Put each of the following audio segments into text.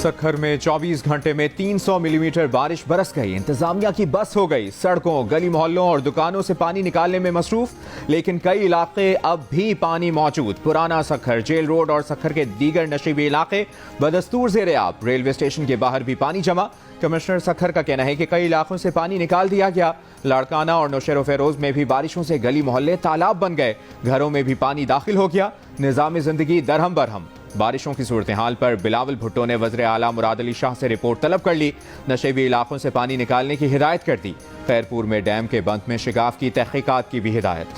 सक्खर में 24 घंटे में 300 मिलीमीटर बारिश बरस गई। इंतजामिया की बस हो गई सड़कों, गली मोहल्लों और दुकानों से पानी निकालने में मसरूफ, लेकिन कई इलाके अब भी पानी मौजूद। पुराना सक्खर, जेल रोड और सक्खर के दीगर नशीबी इलाके बदस्तूर ज़ेर-ए-आब। रेलवे स्टेशन के बाहर भी पानी जमा। कमिश्नर सक्खर का कहना है कि कई इलाकों से पानी निकाल दिया गया। लाड़काना और नौशेरो फेरोज में भी बारिशों से गली मोहल्ले तालाब बन गए। घरों में भी पानी दाखिल हो गया। निज़ाम जिंदगी दरहम बरहम। बारिशों की सूरत हाल पर बिलावल भुट्टो ने वज़ीर आला मुराद अली शाह से रिपोर्ट तलब कर ली। नशेबी इलाकों से पानी निकालने की हिदायत कर दी। खैरपुर में डैम के बंद में शिगाफ की तहकीकात की भी हिदायत।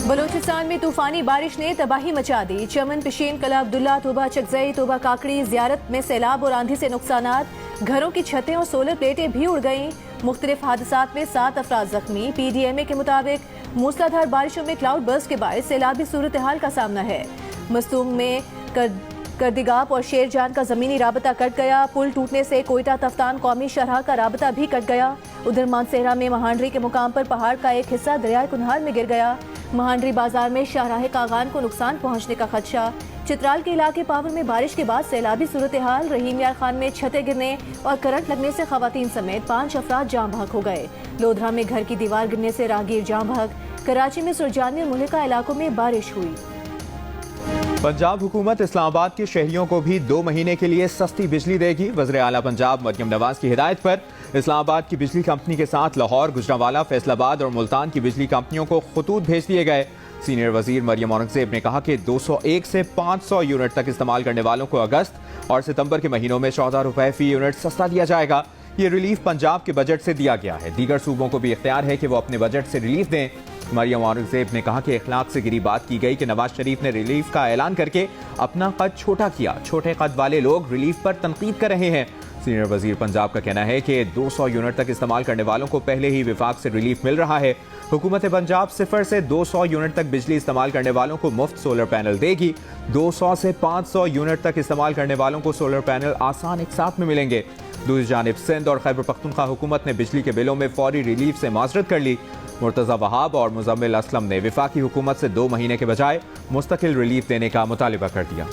बलूचिस्तान में तूफानी बारिश ने तबाही मचा दी। चमन, पिशीन, कला अब्दुल्ला, तोबा चकजई, तोबा काकड़ी, ज़ियारत में सैलाब और आंधी से नुकसानात। घरों की छतें और सोलर प्लेटें भी उड़ गईं। मुख्तलिफ हादसात में 7 अफराद जख्मी। PDMA के मुताबिक मूसलाधार बारिशों में क्लाउड बर्स्ट के बायस सैलाबी सूरत हाल का सामना है। मस्तूम में करदिगाप और शेरजान का जमीनी राबता कट गया। पुल टूटने से कोयटा तफ्तान कौमी शरह का राबता भी कट गया। उधर मानसेहरा में महांडरी के मुकाम पर पहाड़ का एक हिस्सा दरियाए कुन्हार में गिर गया। महांडरी बाजार में शाहराह कागान को नुकसान पहुंचने का खदशा। चित्राल के इलाके पावर में बारिश के बाद सैलाबी सूरत हाल। रहीम यार खान में छतें गिरने और करंट लगने से खवातीन समेत 5 अफराद जाँ बहक हो गए। लोधरा में घर की दीवार गिरने से राहगीर जाँ बहक। कराची में सुरजानी और मुल्का इलाकों में बारिश हुई। पंजाब हुकूमत इस्लामाबाद के शहरियों को भी 2 महीने के लिए सस्ती बिजली देगी। वज़ीर आला पंजाब मरियम नवाज की हिदायत पर इस्लामाबाद की बिजली कंपनी के साथ लाहौर, गुजरांवाला, फैसलाबाद और मुल्तान की बिजली कंपनियों को खतूत भेज दिए गए। सीनियर वजीर मरियम औरंगजेब ने कहा कि 201 से 500 यूनिट तक इस्तेमाल करने वालों को अगस्त और सितंबर के महीनों में 14 रुपए फी यूनिट सस्ता दिया जाएगा। ये रिलीफ पंजाब के बजट से दिया गया है। दीगर सूबों को भी इख्तियार है कि वो अपने बजट से रिलीफ दें। मरियम औरंगजेब ने कहा कि इखलाक से गिरी बात की गई कि नवाज शरीफ ने रिलीफ का ऐलान करके अपना कद छोटा किया। छोटे कद वाले लोग रिलीफ पर तनकीद कर रहे हैं। सीनियर वजीर पंजाब का कहना है कि 200 यूनिट तक इस्तेमाल करने वालों को पहले ही विफाक से रिलीफ मिल रहा है। हुकूमत पंजाब 0 से 200 यूनिट तक बिजली इस्तेमाल करने वालों को मुफ्त सोलर पैनल देगी। 200 से 500 यूनिट तक इस्तेमाल करने वालों को सोलर पैनल आसान एक साथ में मिलेंगे। दूसरी जानिब सिंध और खैबर पख्तूनख्वा हुकूमत ने बिजली के बिलों में फौरी रिलीफ से माजरत कर ली। मुर्तज़ा वहाब और मुजम्मिल असलम ने विफाकी हुकूमत से 2 महीने के बजाय मुस्तकिल रिलीफ देने का मुतालिबा कर दिया।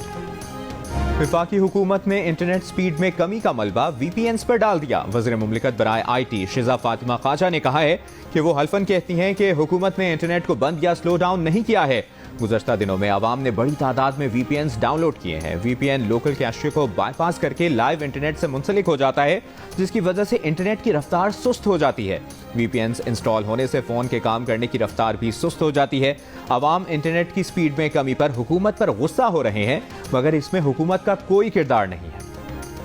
विफाकी हुकूमत ने इंटरनेट स्पीड में कमी का मलबा VPNs पर डाल दिया। वज़ीर मुमलिकत बराए IT शिजा फातिमा ख्वाजा ने कहा है कि वो हल्फन कहती हैं कि हुकूमत ने इंटरनेट को बंद या स्लो डाउन नहीं किया है। गुज़श्ता दिनों में आवाम ने बड़ी तादाद में VPNs डाउनलोड किए हैं। VPN लोकल कैशे को बाईपास करके लाइव इंटरनेट से मुंसलिक हो जाता है, जिसकी वजह से इंटरनेट की रफ्तार सुस्त हो जाती है। VPNs इंस्टॉल होने से फ़ोन के काम करने की रफ्तार भी सुस्त हो जाती है। आवाम इंटरनेट की स्पीड में कमी पर हुकूमत पर गुस्सा हो रहे हैं, मगर इसमें हुकूमत का कोई किरदार नहीं है।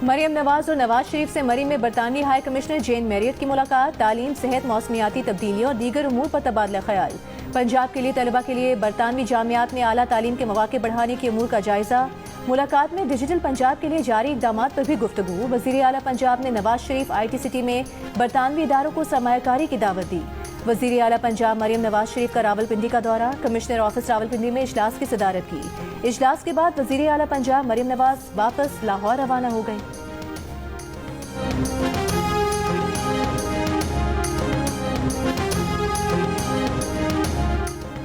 मरियम नवाज और नवाज शरीफ से मरी में बरतानवी हाई कमिश्नर जेन मैरियट की मुलाकात। तालीम, सेहत, मौसमियाती तब्दीलियों और दीगर उमूर पर तबादला ख्याल। पंजाब के लिए तलबा के लिए बरतानवी जामियात में आला तालीम के मौके बढ़ाने के उमूर का जायजा। मुलाकात में डिजिटल पंजाब के लिए जारी इक़दामात पर भी गुफ्तगू। वज़ीर आला पंजाब ने नवाज शरीफ IT सिटी में बरतानवी इदारों को सरमायाकारी की दावत दी। वज़ीर आला पंजाब मरियम नवाज शरीफ का रावलपिंडी का दौरा। कमिश्नर ऑफिस रावलपिंडी में इजलास की सदारत की। इजलास के बाद वज़ीर आला पंजाब मरियम नवाज वापस लाहौर रवाना हो गई।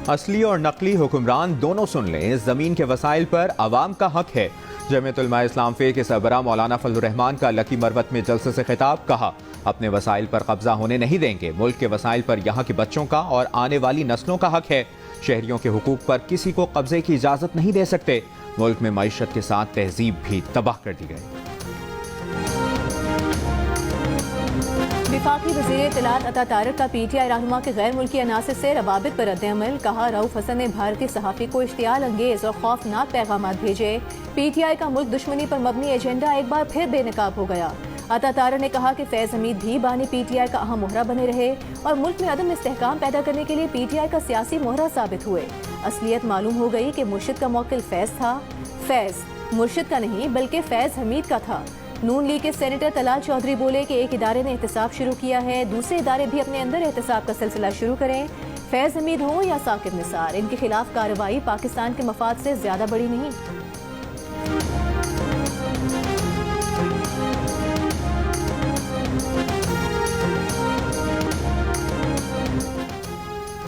असली और नकली हुक्मरान दोनों सुन लें, ज़मीन के वसाइल पर आवाम का हक है। जमीयत उलमा इस्लाम फे के सरबरा मौलाना फजलुर रहमान का लकी मरवत में जलसे से खिताब। कहा, अपने वसाइल पर कब्जा होने नहीं देंगे। मुल्क के वसाइल पर यहाँ के बच्चों का और आने वाली नस्लों का हक है। शहरियों के हुकूक पर किसी को कब्जे की इजाज़त नहीं दे सकते। मुल्क में मईशत के साथ तहजीब भी तबाह कर दी गई। विफाकी वज़ीर इत्तलात अता तारिक का PTI रहनुमा के गैर मुल्की अनासर से रवाबित पर रद्द-ए-अमल। कहा, रऊफ हसन ने भारतीय सहाफ़ी को इश्तियाल अंगेज और खौफनाक पैगाम भेजे। PTI का मुल्क दुश्मनी पर मबनी एजेंडा एक बार फिर बेनकाब हो गया। अता तारिक ने कहा कि फैज़ हमीद भी बानी PTI का अहम मोहरा बने रहे और मुल्क में अदम इस्तेहकाम पैदा करने के लिए PTI का सियासी मोहरा साबित हुए। असलियत मालूम हो गई कि मुर्शिद का मौकिल फैज़ था। फैज़ मुर्शिद का नहीं बल्कि फैज़ हमीद का था। नून लीग के सेनेटर तलाल चौधरी बोले कि एक इदारे ने एहतसाब शुरू किया है, दूसरे इदारे भी अपने अंदर एहतसाब का सिलसिला शुरू करें। फैज़ हमीद हो या साकिब निसार, इनके खिलाफ कार्रवाई पाकिस्तान के मफाद से ज्यादा बड़ी नहीं।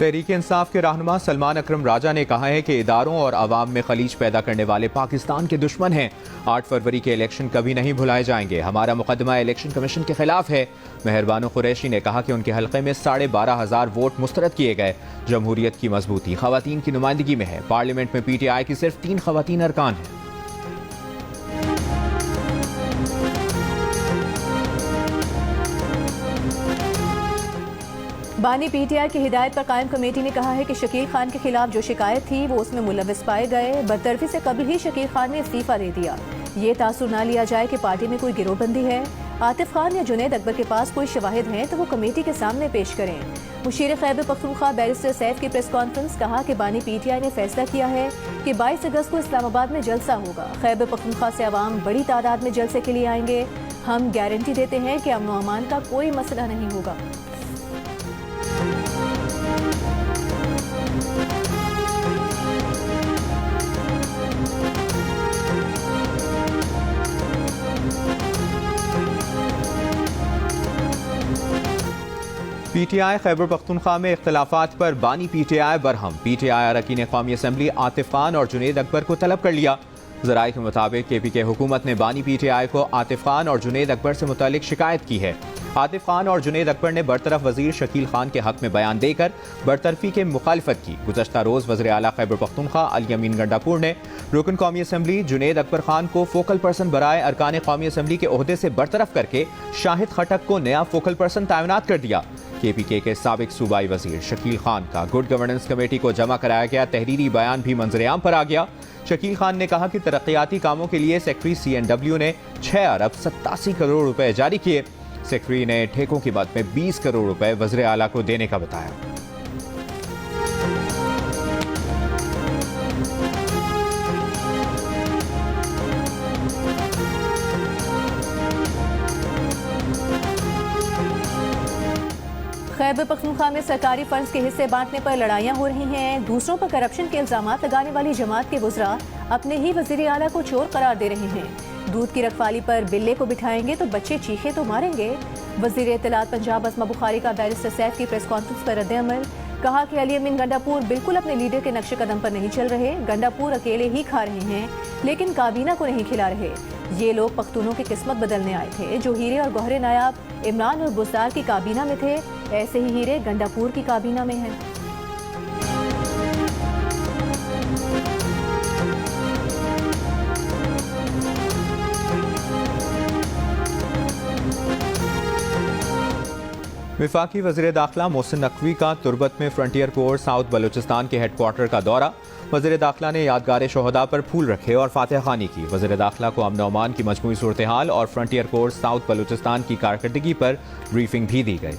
तहरीक इंसाफ के रहनुमा सलमान अकरम राजा ने कहा है कि इदारों और अवाम में खलीज पैदा करने वाले पाकिस्तान के दुश्मन हैं। 8 फरवरी के इलेक्शन कभी नहीं भुलाए जाएंगे। हमारा मुकदमा इलेक्शन कमीशन के खिलाफ है। मेहरबानो कुरैशी ने कहा कि उनके हल्के में 12,500 वोट मुस्तरद किए गए। जमहूरियत की मजबूती खवातीन की नुमाइंदगी में है। पार्लियामेंट में PTI की सिर्फ 3 खवातीन अरकान हैं। बानी PTI की हिदायत पर कायम कमेटी ने कहा है कि शकील खान के खिलाफ जो शिकायत थी वो उसमें मुलविस पाए गए। बदतरफी से कबल ही शकील खान ने इस्तीफा दे दिया। ये तासुर ना लिया जाए कि पार्टी में कोई गिरोहबंदी है। आतिफ खान या जुनैद अकबर के पास कोई शवाहिद हैं तो वो कमेटी के सामने पेश करें। मुशीर खैबर पख्तूनख्वा बैरिस्टर सैफ की प्रेस कॉन्फ्रेंस कहा कि बानी PTI ने फैसला किया है कि 22 अगस्त को इस्लामाबाद में जलसा होगा। खैबर पख्तूनख्वा से अवाम बड़ी तादाद में जलसे के लिए आएंगे। हम गारंटी देते हैं कि अमन व अमान का कोई मसला नहीं होगा। PTI खैबर पख्तूनख्वा में इख्तलाफात पर बानी PTI बरहम। PTI अरकान कौमी असम्बली आतिफ खान और जुनैद अकबर को तलब कर लिया। ज़राए के मुताबिक KPK हुकूमत ने बानी PTI को आतिफ खान और जुनैद अकबर से मुतालिक शिकायत की है। आतिफ खान और जुनैद अकबर ने बरतरफ वजीर शकील खान के हक में बयान देकर बरतरफी के मुखालफत की। गुज़श्ता रोज़ वज़ीर आला खैबर पख्तूनख्वा अली अमीन गंडापुर ने रुकन कौमी असम्बली जुनैद अकबर खान को फोकल पर्सन बराए अरकान कौमी असम्बली के ओहदे से बरतरफ करके शाहिद खटक को नया फोकल पर्सन तैनात कर दिया। KPK के साबिक सूबाई वजीर शकील खान का गुड गवर्नेंस कमेटी को जमा कराया गया तहरीरी बयान भी मंजर-ए-आम पर आ गया। शकील खान ने कहा कि तरक्याती कामों के लिए सेक्रेटरी CNW ने 6 अरब 87 करोड़ रुपए जारी किए। सेक्रेटरी ने ठेकों की मद में 20 करोड़ रुपए वज़ीर आला को देने का बताया। खैबर पख्तूनख्वा में सरकारी फंड्स के हिस्से बांटने पर लड़ाइयाँ हो रही हैं। दूसरों पर करप्शन के इल्जामात लगाने वाली जमात के वज़रा अपने ही वज़ीर आला को चोर करार दे रहे हैं। दूध की रखवाली पर बिल्ले को बिठाएंगे तो बच्चे चीखे तो मारेंगे। वज़ीर इत्तलात पंजाब अस्मा बुखारी का बैरिस्टर सैफ की प्रेस कॉन्फ्रेंस पर रद्द-ए-अमल। कहा कि अली अमीन गंडापुर बिल्कुल अपने लीडर के नक्शे कदम पर नहीं चल रहे। गंडापुर अकेले ही खा रहे हैं लेकिन काबीना को नहीं खिला रहे। ये लोग पख्तूनों की किस्मत बदलने आए थे। जो हीरे और गौहरे नायाब इमरान और बुज़दार की काबीना में थे, ऐसे ही हीरे गंडापुर की काबीना में हैं। वफाकी वज़ीर दाखिला मोहसिन नकवी का तुर्बत में फ्रंटियर कोर साउथ बलूचिस्तान के हेडक्वार्टर का दौरा। वज़ीर दाखिला ने यादगार शोहदा पर फूल रखे और फातिहा खानी की। वज़ीर दाखिला को अमन अमान की मजमूई सूरत हाल और फ्रंटियर कोर साउथ बलूचिस्तान की कारकर्दगी पर ब्रीफिंग भी दी गई।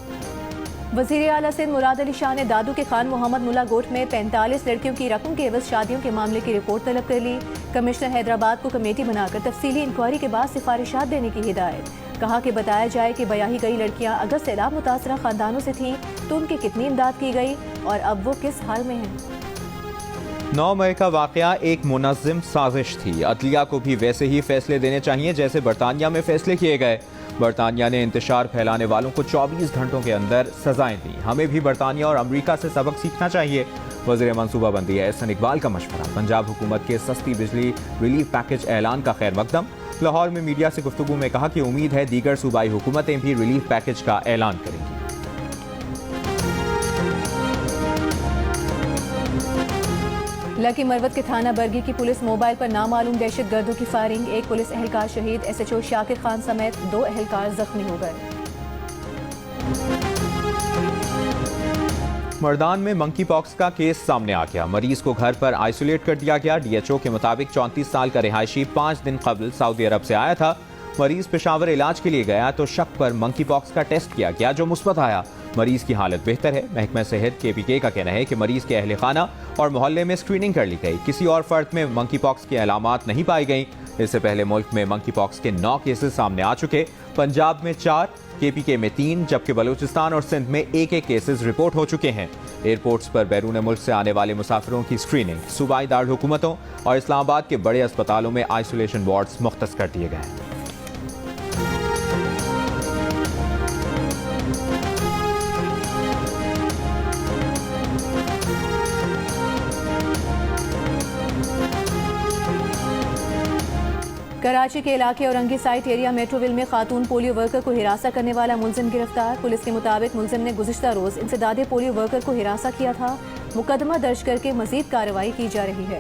वज़ीर आला सिंध मुराद अली शाह ने दादू के खान मोहम्मद मुल्ला गोट में 45 लड़कियों की रकम के एवज शादियों के मामले की रिपोर्ट तलब कर ली। कमिश्नर हैदराबाद को कमेटी बनाकर तफसीली इंक्वायरी के बाद सिफारिशात देने की हिदायत। कहा कि बताया जाए कि बयाही गई लड़कियां अगर सैलाब मुतासरा खानदानों से थीं तो उनकी कितनी इमदाद की गई और अब वो किस हाल में हैं। 9 मई का वाकया एक मुनज़्ज़म साजिश थी। अदलिया को भी वैसे ही फैसले देने चाहिए जैसे बरतानिया में फैसले किए गए। बरतानिया ने इंतशार फैलाने वालों को 24 घंटों के अंदर सजाएं दी। हमें भी बरतानिया और अमरीका से सबक सीखना चाहिए। वज़ीर मनसूबाबंदी एहसन इकबाल का मशवरा। पंजाब हुकूमत के सस्ती बिजली रिलीफ पैकेज ऐलान का खैर मकदम। लाहौर में मीडिया से गुफ्तगू में कहा कि उम्मीद है दीगर सूबाई हुकूमतें भी रिलीफ पैकेज का ऐलान करेंगी। लकी मरवत के थाना बरगी की पुलिस मोबाइल पर नामालूम दहशत गर्दों की फायरिंग। एक पुलिस एहलकार शहीद। SHO शाकिर खान समेत 2 एहलकार जख्मी हो गए। मर्दान में मंकी पॉक्स का केस सामने आ गया। मरीज को घर पर आइसोलेट कर दिया गया। DHO के मुताबिक 34 साल का रिहायशी 5 दिन कबल सऊदी अरब से आया था। मरीज पेशावर इलाज के लिए गया तो शक पर मंकी पॉक्स का टेस्ट किया गया जो मुस्बत आया। मरीज की हालत बेहतर है। महकमा सेहत KPK का कहना है कि मरीज के अहले खाना और मोहल्ले में स्क्रीनिंग कर ली गई। किसी और फर्द में मंकी पॉक्स की अलामात नहीं पाई गई। इससे पहले मुल्क में मंकी पॉक्स के 9 केसेस सामने आ चुके। पंजाब में 4, KPK में 3, जबकि बलूचिस्तान और सिंध में 1-1 केसेस रिपोर्ट हो चुके हैं। एयरपोर्ट्स पर बैरून मुल्क से आने वाले मुसाफिरों की स्क्रीनिंग। सूबाई दार हुकूमतों और इस्लामाबाद के बड़े अस्पतालों में आइसोलेशन वार्ड्स मुख्तस कर दिए गए हैं। कराची के इलाके औरंगी साइट एरिया मेट्रोविल में खातून पोलियो वर्कर को हिरासा करने वाला मुलजिम गिरफ्तार। पुलिस के मुताबिक मुलजिम ने गुज़िश्ता रोज इंसदादे पोलियो वर्कर को हिरासा किया था। मुकदमा दर्ज करके मजीद कार्रवाई की जा रही है।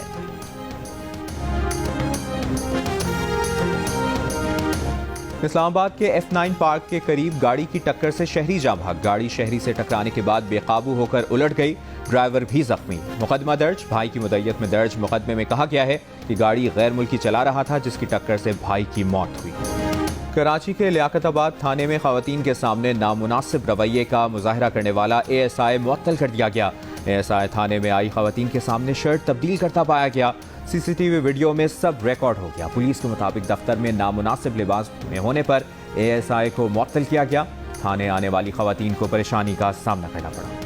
इस्लामाबाद के F9 पार्क के करीब गाड़ी की टक्कर से शहरी जाम भाग। गाड़ी शहरी से टकराने के बाद बेकाबू होकर उलट गई, ड्राइवर भी जख्मी। मुकदमा दर्ज। भाई की मुद्दत में दर्ज मुकदमे में कहा गया है कि गाड़ी गैर मुल्की चला रहा था, जिसकी टक्कर से भाई की मौत हुई। कराची के लियाकताबाद थाने में खवातीन के सामने नामुनासिब रवैये का मुजाहरा करने वाला ASI मुअत्तल कर दिया गया। ASI थाने में आई खवातीन के सामने शर्ट तब्दील करता पाया गया। CCTV वीडियो में सब रिकॉर्ड हो गया। पुलिस के मुताबिक दफ्तर में नामुनासिब लिबास में होने पर ASI को मुअत्तल किया गया। थाने आने वाली खवातीन को परेशानी का सामना करना पड़ा।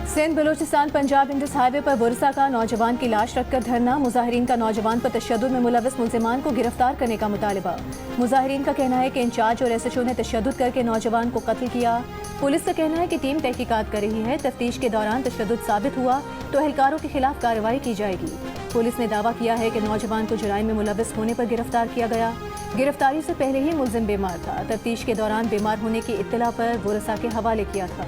सिंध बलूचिस्तान पंजाब इंडस हाईवे पर बुरसा का नौजवान की लाश रखकर धरना। मुजाहिरीन का नौजवान पर तशद्दुद में मुलविस मुलजिमान को गिरफ्तार करने का मुतालिबा। मुजाहिरीन का कहना है कि इंचार्ज और SHO ने तशद्दुद करके नौजवान को कत्ल किया। पुलिस का कहना है कि टीम तहकीकात कर रही है। तफ्तीश के दौरान तशद्दुद साबित हुआ तो एहलकारों के खिलाफ कार्रवाई की जाएगी। पुलिस ने दावा किया है कि नौजवान को जुराइम में मुलविस होने पर गिरफ्तार किया गया। गिरफ्तारी से पहले ही मुलजिम बीमार था। तफ्तीश के दौरान बीमार होने की इत्तला पर बुरसा के हवाले किया था।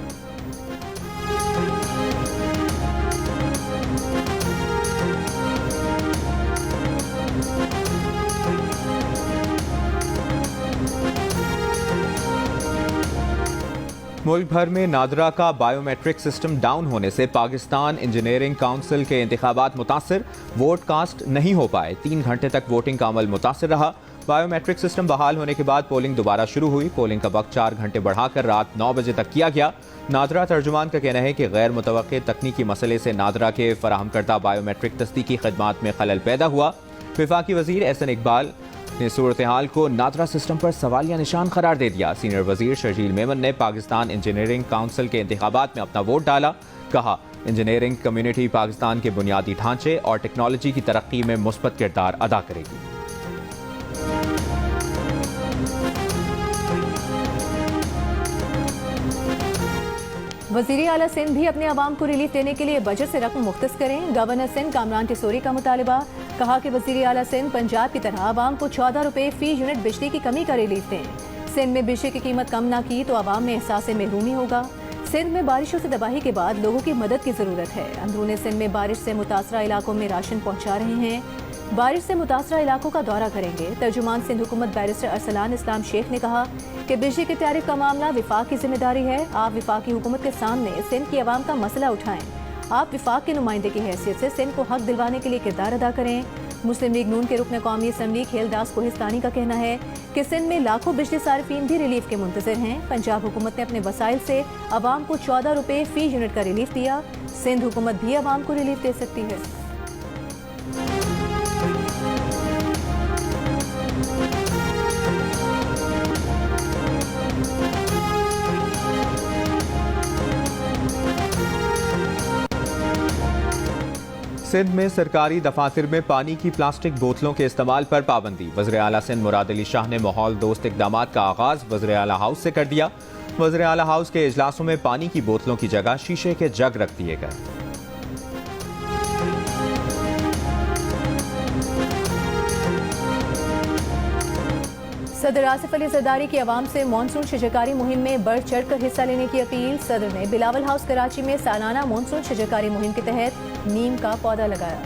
मुल्क भर में नादरा का बायोमेट्रिक सिस्टम डाउन होने से पाकिस्तान इंजीनियरिंग काउंसिल के इंतखाबात मुतासिर। वोट कास्ट नहीं हो पाए। 3 घंटे तक वोटिंग का अमल मुतासिर रहा। बायोमेट्रिक सिस्टम बहाल होने के बाद पोलिंग दोबारा शुरू हुई। पोलिंग का वक्त 4 घंटे बढ़ाकर रात 9 बजे तक किया गया। नादरा तर्जुमान का कहना है कि गैर मुतवक्के तकनीकी मसले से नादरा के फराहम करदा बायोमेट्रिक तस्दीकी खदमात में खलल पैदा हुआ। वफाकी वजीर SN इकबाल ने सूरत हाल को नादरा सिस्टम पर सवालिया निशान करार दे दिया। सीनियर वजीर शर्जील मेमन ने पाकिस्तान इंजीनियरिंग काउंसिल के इंतखाबात में अपना वोट डाला। कहा, इंजीनियरिंग कम्युनिटी पाकिस्तान के बुनियादी ढांचे और टेक्नोलॉजी की तरक्की में मुस्बत किरदार अदा करेगी। वज़ीर आला सिंध भी अपने अवाम को रिलीफ देने के लिए बजट से रकम मुख्तस करें। गवर्नर सिंध कामरान टिसोरी का मुतालिबा। कहा कि वज़ीर आला सिंध पंजाब की तरह अवाम को 14 रुपए फी यूनिट बिजली की कमी का रिलीफ दें। सिंध में बिजली की कीमत कम ना की तो अवाम में एहसास महरूमी होगा। सिंध में बारिशों से तबाही के बाद लोगों की मदद की जरूरत है। अंदरूनी सिंध में बारिश से मुतासरा इलाकों में राशन पहुँचा रहे हैं। बारिश से मुतासरा इलाकों का दौरा करेंगे। तर्जुमान सिंध हुकूमत बैरिस्टर अरसलान इस्लाम शेख ने कहा कि बिजली के टैरिफ का मामला विफाक की जिम्मेदारी है। आप विफाकी हुकूमत के सामने सिंध की आवाम का मसला उठाएं। आप विफाक के नुमाइंदे की हैसियत से सिंध को हक दिलवाने के लिए किरदार अदा करें। मुस्लिम लीग नून के रुकन कौमी असम्बली खेलदास कोहिस्तानी का कहना है कि सिंध में लाखों बिजली सारिफीन भी रिलीफ के मुंतज़िर हैं। पंजाब हुकूमत ने अपने वसाइल से आवाम को 14 रुपए फी यूनिट का रिलीफ दिया। सिंध हुकूमत भी आवाम को रिलीफ दे सकती है। सिंध में सरकारी दफातर में पानी की प्लास्टिक बोतलों के इस्तेमाल पर पाबंदी। वज़ीर आला सिंध मुराद अली शाह ने माहौल दोस्त इक़दामात का आगाज वज़ीर आला हाउस से कर दिया। वज़ीर आला हाउस के इजलासों में पानी की बोतलों की जगह शीशे के जग रख दिए गए। सदर आसिफ अली जरदारी की आवाम से मानसून शजरकारी मुहिम में बढ़ चढ़कर हिस्सा लेने की अपील। सदर ने बिलावल हाउस कराची में सालाना मानसून शजरकारी मुहिम के तहत नीम का पौधा लगाया।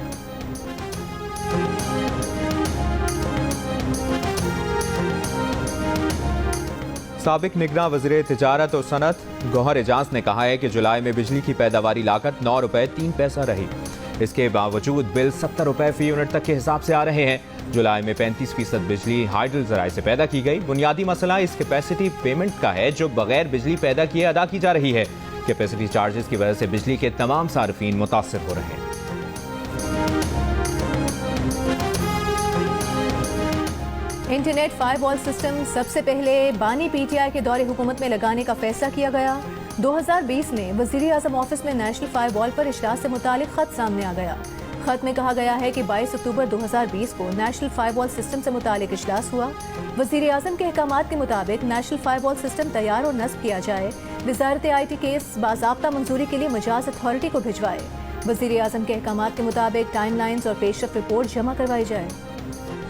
साबिक निगरान वज़ीर तिजारत और सनत गौहर एजाज ने कहा है कि जुलाई में बिजली की पैदावारी लागत 9 रुपए 3 पैसा रही। इसके बावजूद बिल 70 रुपए फी यूनिट तक के हिसाब से आ रहे हैं। जुलाई में 35% बिजली हाइडल जराए से पैदा की गई। बुनियादी मसला इस कैपेसिटी पेमेंट का है जो बगैर बिजली पैदा किए अदा की जा रही है। कैपेसिटी चार्जेस की वजह से बिजली के तमाम सार्फिन मुतासिर हो रहे हैं। इंटरनेट फायरवॉल सिस्टम सबसे पहले बानी PTI के दौरे हुकूमत में लगाने का फैसला किया गया। 2020 में वज़ीर आज़म ऑफिस में नेशनल फायरवॉल पर इजलास से मुतालिक खत सामने आ गया। खत में कहा गया है कि 22 अक्टूबर 2020 को नेशनल फायरवॉल सिस्टम से मुतालिक इजलास हुआ। वज़ीर आज़म के अहकामात के मुताबिक नेशनल फायरवॉल सिस्टम तैयार और नस्ब किया जाए। वज़ारत IT केस बाज़ाब्ता मंजूरी के लिए मजाज अथॉरिटी को भिजवाए। वज़ीर आज़म के अहकामात के मुताबिक टाइमलाइंस और पेशरफ रिपोर्ट जमा करवाई जाए।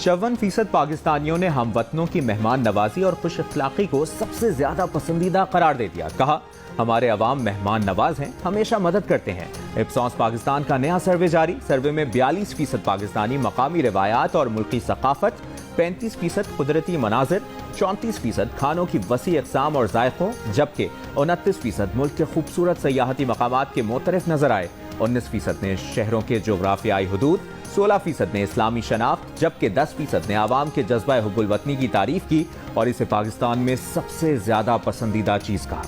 54% पाकिस्तानियों ने हमवतनों की मेहमान नवाजी और खुश अखलाकी को सबसे ज्यादा पसंदीदा करार दे दिया। कहा, हमारे अवाम मेहमान नवाज हैं, हमेशा मदद करते हैं। इप्सॉस पाकिस्तान का नया सर्वे जारी। सर्वे में 42% पाकिस्तानी मकामी रिवायात और मुल्की सकाफत, 35% कुदरती मनाजिर, 34% खानों की वसी अक़साम और जायकों, जबकि 29% मुल्क के खूबसूरत सयाहती मकामात के मोतरफ नजर आए। 19% ने शहरों के जोग्राफियाई हदूद, 16% ने इस्लामी शनाख्त, जबकि 10% ने आवाम के जज्बा हुब्बुल वतनी की तारीफ की और इसे पाकिस्तान में सबसे ज्यादा पसंदीदा चीज कहा।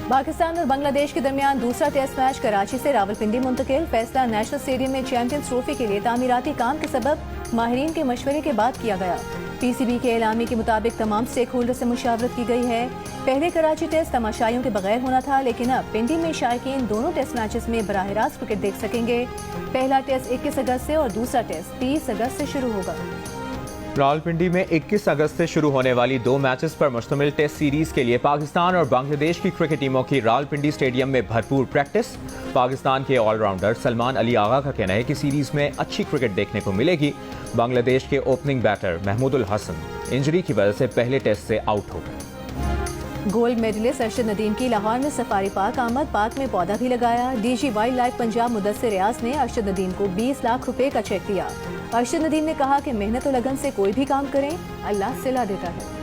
पाकिस्तान और बांग्लादेश के दरमियान दूसरा टेस्ट मैच कराची से रावलपिंडी मुंतकिल। फैसला नेशनल स्टेडियम में चैंपियंस ट्रॉफी के लिए तामीराती काम के सबब माहिरीन के मशवरे के बाद किया गया। पीसीबी के एलामी के मुताबिक तमाम स्टेक होल्डर से मुशावरत की गई है। पहले कराची टेस्ट तमाशाइयों के बगैर होना था, लेकिन अब पिंडी में शायकीन दोनों टेस्ट मैचेस में बराह रास्त क्रिकेट देख सकेंगे। पहला टेस्ट 21 अगस्त से और दूसरा टेस्ट 30 अगस्त से शुरू होगा। रावलपिंडी में 21 अगस्त से शुरू होने वाली 2 मैचेस पर मुश्तमिल टेस्ट सीरीज के लिए पाकिस्तान और बांग्लादेश की क्रिकेट टीमों की रावलपिंडी स्टेडियम में भरपूर प्रैक्टिस। पाकिस्तान के ऑलराउंडर सलमान अली आगा का कहना है कि सीरीज में अच्छी क्रिकेट देखने को मिलेगी। बांग्लादेश के opening batter Mahmudul Hasan injury की वजह से पहले टेस्ट से आउट हो गए। गोल्ड मेडलिस्ट अरशद नदीम की लाहौर में सफारी पार्क आमद। पार्क में पौधा भी लगाया। DG wildlife Punjab Mudassir Riaz ने अरशद नदीम को 20 लाख रुपए का चेक दिया। अरशद नदीम ने कहा कि मेहनत और लगन से कोई भी काम करें, अल्लाह सिला देता है।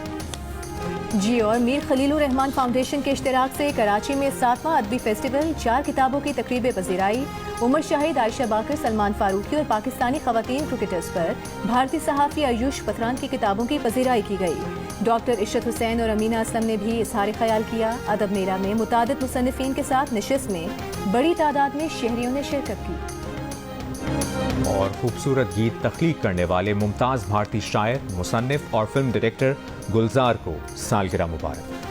जी और मीर खलीलुर रहमान फाउंडेशन के इश्तिराक से कराची में 7वां अदबी फेस्टिवल, 4 किताबों की तकरीबें पजीराई। उमर शाहिद, आयशा बाकर, सलमान फारूकी और पाकिस्तानी खवातीन क्रिकेटर्स पर भारतीय सहाफ़ी आयुष पथरान की किताबों की पजीराई की गई। डॉक्टर इशरत हुसैन और अमीना असलम ने भी इजहार ख्याल किया। अदब मेला में मुतादिद मुसन्निफीन के साथ नशिस्त में बड़ी तादाद में शहरियों ने शिरकत की। और खूबसूरत गीत तख्लीक करने वाले मुमताज़ भारतीय शायर, मुसन्निफ और फिल्म डायरेक्टर गुलजार को सालगिरह मुबारक।